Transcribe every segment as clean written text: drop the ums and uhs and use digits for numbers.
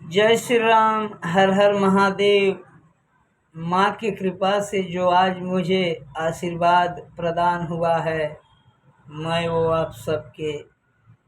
जय श्री राम। हर हर महादेव। माँ की कृपा से जो आज मुझे आशीर्वाद प्रदान हुआ है, मैं वो आप सबके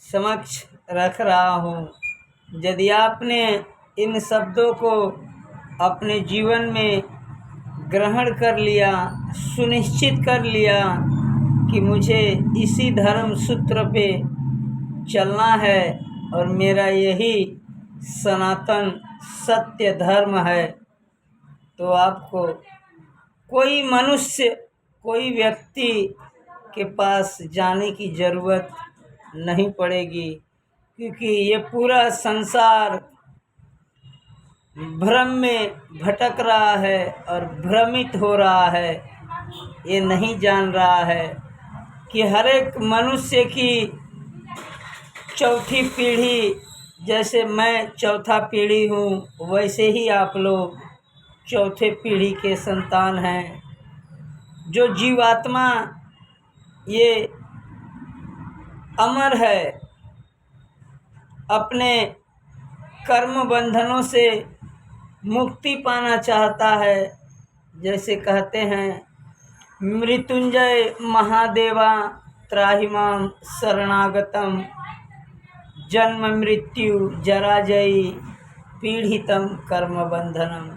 समक्ष रख रहा हूँ। यदि आपने इन शब्दों को अपने जीवन में ग्रहण कर लिया, सुनिश्चित कर लिया कि मुझे इसी धर्म सूत्र पे चलना है और मेरा यही सनातन सत्य धर्म है, तो आपको कोई मनुष्य, कोई व्यक्ति के पास जाने की ज़रूरत नहीं पड़ेगी, क्योंकि ये पूरा संसार भ्रम में भटक रहा है और भ्रमित हो रहा है। ये नहीं जान रहा है कि हर एक मनुष्य की चौथी पीढ़ी, जैसे मैं चौथा पीढ़ी हूँ, वैसे ही आप लोग चौथे पीढ़ी के संतान हैं। जो जीवात्मा ये अमर है, अपने कर्म बंधनों से मुक्ति पाना चाहता है। जैसे कहते हैं, मृत्युंजय महादेवा त्राहिमाम शरणागतम, जन्म मृत्यु जराजयी पीड़ितम कर्म बंधनम।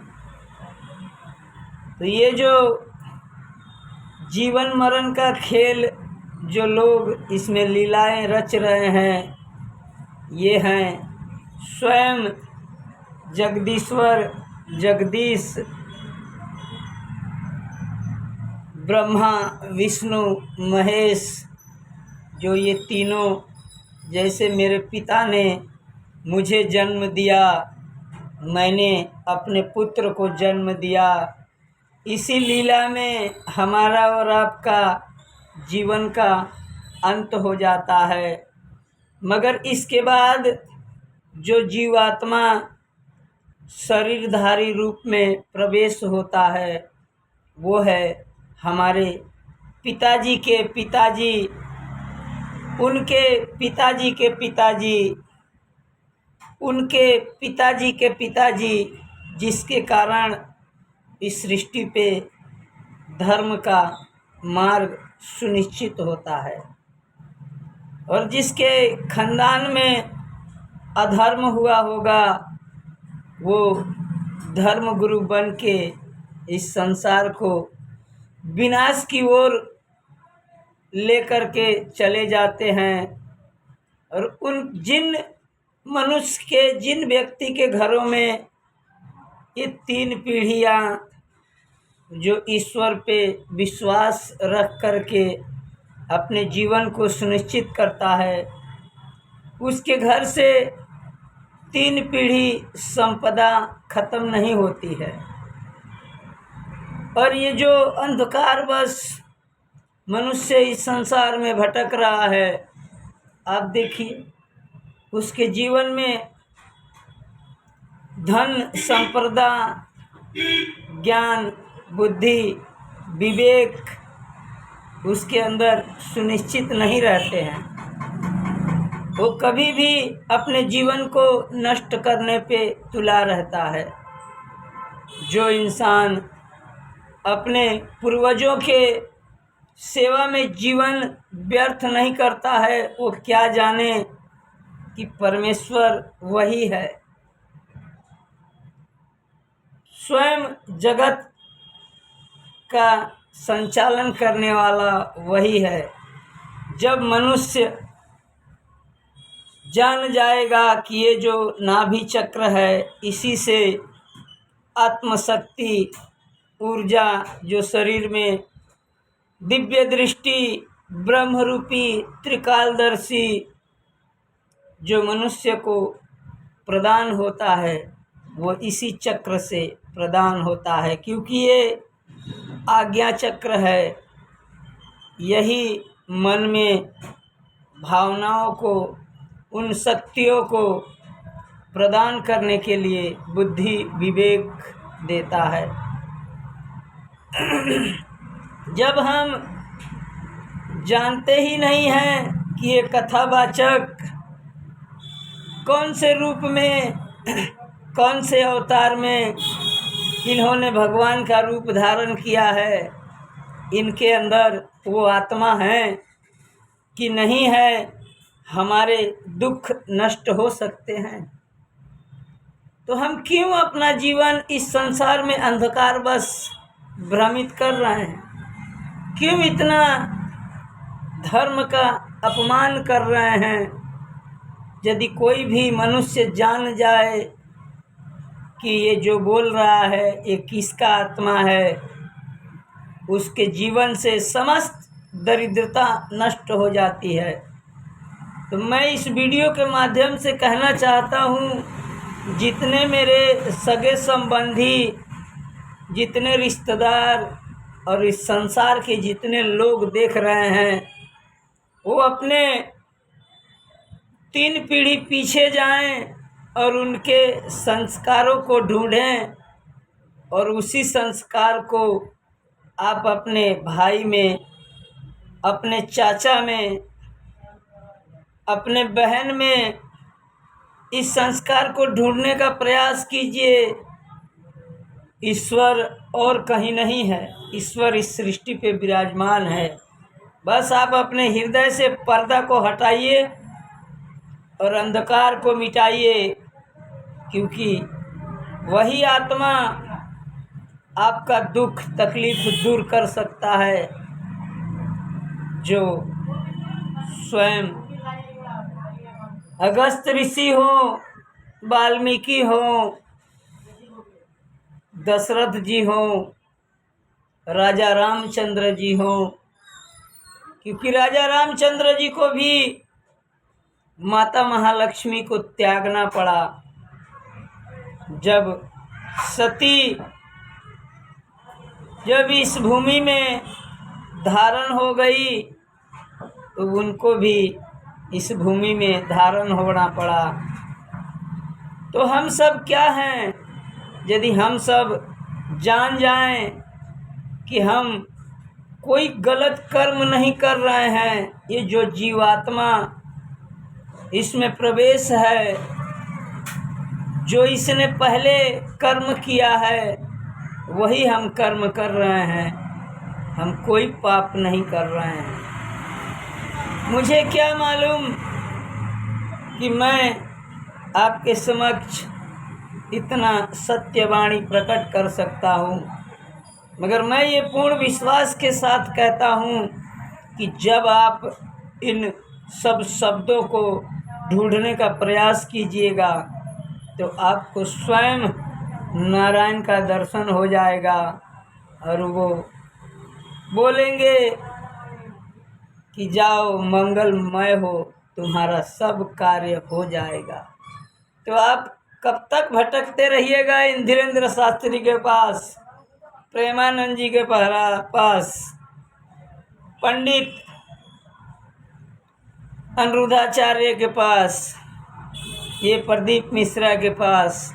तो ये जो जीवन मरण का खेल जो लोग इसमें लीलाएं रच रहे हैं, ये हैं स्वयं जगदीश्वर, जगदीश, ब्रह्मा, विष्णु, महेश। जो ये तीनों, जैसे मेरे पिता ने मुझे जन्म दिया, मैंने अपने पुत्र को जन्म दिया, इसी लीला में हमारा और आपका जीवन का अंत हो जाता है। मगर इसके बाद जो जीवात्मा शरीरधारी रूप में प्रवेश होता है, वो है हमारे पिताजी के पिताजी, उनके पिताजी के पिताजी, उनके पिताजी के पिताजी, जिसके कारण इस सृष्टि पे धर्म का मार्ग सुनिश्चित होता है। और जिसके खानदान में अधर्म हुआ होगा, वो धर्म गुरु बन के इस संसार को विनाश की ओर लेकर के चले जाते हैं। और उन जिन मनुष्य के, जिन व्यक्ति के घरों में ये तीन पीढ़ियाँ जो ईश्वर पे विश्वास रख कर के अपने जीवन को सुनिश्चित करता है, उसके घर से तीन पीढ़ी संपदा खत्म नहीं होती है। और ये जो अंधकारवश मनुष्य इस संसार में भटक रहा है, आप देखिए उसके जीवन में धन, संपदा, ज्ञान, बुद्धि, विवेक उसके अंदर सुनिश्चित नहीं रहते हैं। वो कभी भी अपने जीवन को नष्ट करने पे तुला रहता है। जो इंसान अपने पूर्वजों के सेवा में जीवन व्यर्थ नहीं करता है, वो क्या जाने कि परमेश्वर वही है, स्वयं जगत का संचालन करने वाला वही है। जब मनुष्य जान जाएगा कि ये जो नाभि चक्र है, इसी से आत्मशक्ति, ऊर्जा, जो शरीर में दिव्य दृष्टि, ब्रह्मरूपी त्रिकालदर्शी जो मनुष्य को प्रदान होता है, वो इसी चक्र से प्रदान होता है। क्योंकि ये आज्ञा चक्र है, यही मन में भावनाओं को, उन शक्तियों को प्रदान करने के लिए बुद्धि, विवेक देता है। जब हम जानते ही नहीं हैं कि ये कथावाचक कौन से रूप में कौन से अवतार में इन्होंने भगवान का रूप धारण किया है, इनके अंदर वो आत्मा है कि नहीं है, हमारे दुख नष्ट हो सकते हैं। तो हम क्यों अपना जीवन इस संसार में अंधकार बस भ्रमित कर रहे हैं? क्यों इतना धर्म का अपमान कर रहे हैं? यदि कोई भी मनुष्य जान जाए कि ये जो बोल रहा है ये किसका आत्मा है, उसके जीवन से समस्त दरिद्रता नष्ट हो जाती है। तो मैं इस वीडियो के माध्यम से कहना चाहता हूँ, जितने मेरे सगे संबंधी, जितने रिश्तेदार और इस संसार के जितने लोग देख रहे हैं, वो अपने 3 पीढ़ी पीछे जाएं और उनके संस्कारों को ढूंढें और उसी संस्कार को आप अपने भाई में, अपने चाचा में, अपने बहन में इस संस्कार को ढूंढने का प्रयास कीजिए। ईश्वर और कहीं नहीं है, ईश्वर इस सृष्टि पे विराजमान है। बस आप अपने हृदय से पर्दा को हटाइए और अंधकार को मिटाइए, क्योंकि वही आत्मा आपका दुख तकलीफ दूर कर सकता है, जो स्वयं अगस्त ऋषि हो, वाल्मीकि हो, दशरथ जी हो, राजा रामचंद्र जी हो। क्योंकि राजा रामचंद्र जी को भी माता महालक्ष्मी को त्यागना पड़ा। जब सती जब इस भूमि में धारण हो गई तो उनको भी इस भूमि में धारण होना पड़ा। तो हम सब क्या हैं? यदि हम सब जान जाएं कि हम कोई गलत कर्म नहीं कर रहे हैं, ये जो जीवात्मा इसमें प्रवेश है, जो इसने पहले कर्म किया है वही हम कर्म कर रहे हैं, हम कोई पाप नहीं कर रहे हैं। मुझे क्या मालूम कि मैं आपके समक्ष इतना सत्यवाणी प्रकट कर सकता हूँ, मगर मैं ये पूर्ण विश्वास के साथ कहता हूँ कि जब आप इन सब शब्दों को ढूंढने का प्रयास कीजिएगा तो आपको स्वयं नारायण का दर्शन हो जाएगा और वो बोलेंगे कि जाओ मंगलमय हो, तुम्हारा सब कार्य हो जाएगा। तो आप कब तक भटकते रहिएगा इन धीरेन्द्र शास्त्री के पास, प्रेमानंद जी के पास, पंडित अनिरुद्धाचार्य के पास, ये प्रदीप मिश्रा के पास।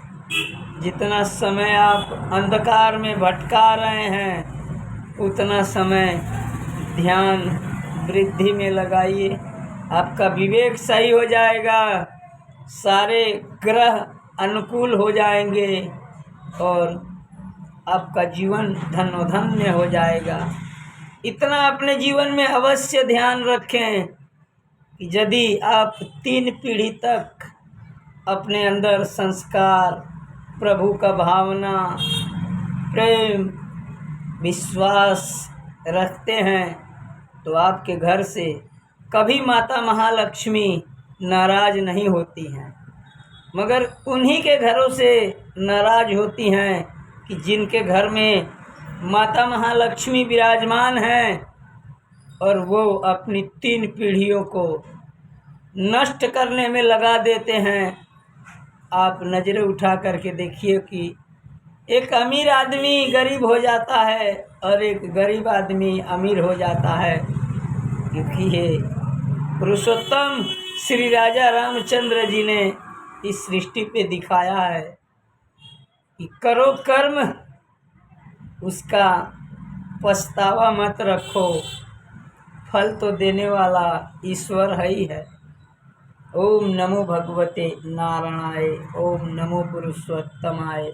जितना समय आप अंधकार में भटका रहे हैं उतना समय ध्यान वृद्धि में लगाइए, आपका विवेक सही हो जाएगा, सारे ग्रह अनुकूल हो जाएंगे और आपका जीवन धन्योधन्य हो जाएगा। इतना अपने जीवन में अवश्य ध्यान रखें कि यदि आप 3 पीढ़ी तक अपने अंदर संस्कार, प्रभु का भावना, प्रेम, विश्वास रखते हैं तो आपके घर से कभी माता महालक्ष्मी नाराज नहीं होती हैं, मगर उन्हीं के घरों से नाराज होती हैं कि जिनके घर में माता महालक्ष्मी विराजमान हैं और वो अपनी 3 पीढ़ियों को नष्ट करने में लगा देते हैं। आप नज़रें उठा करके देखिए कि एक अमीर आदमी गरीब हो जाता है और एक गरीब आदमी अमीर हो जाता है, क्योंकि ये पुरुषोत्तम श्री राजा रामचंद्र जी ने इस सृष्टि पे दिखाया है कि करो कर्म, उसका पछतावा मत रखो, फल तो देने वाला ईश्वर है ही है। ओम नमो भगवते नारायणाय। ओम नमो पुरुषोत्तमाय।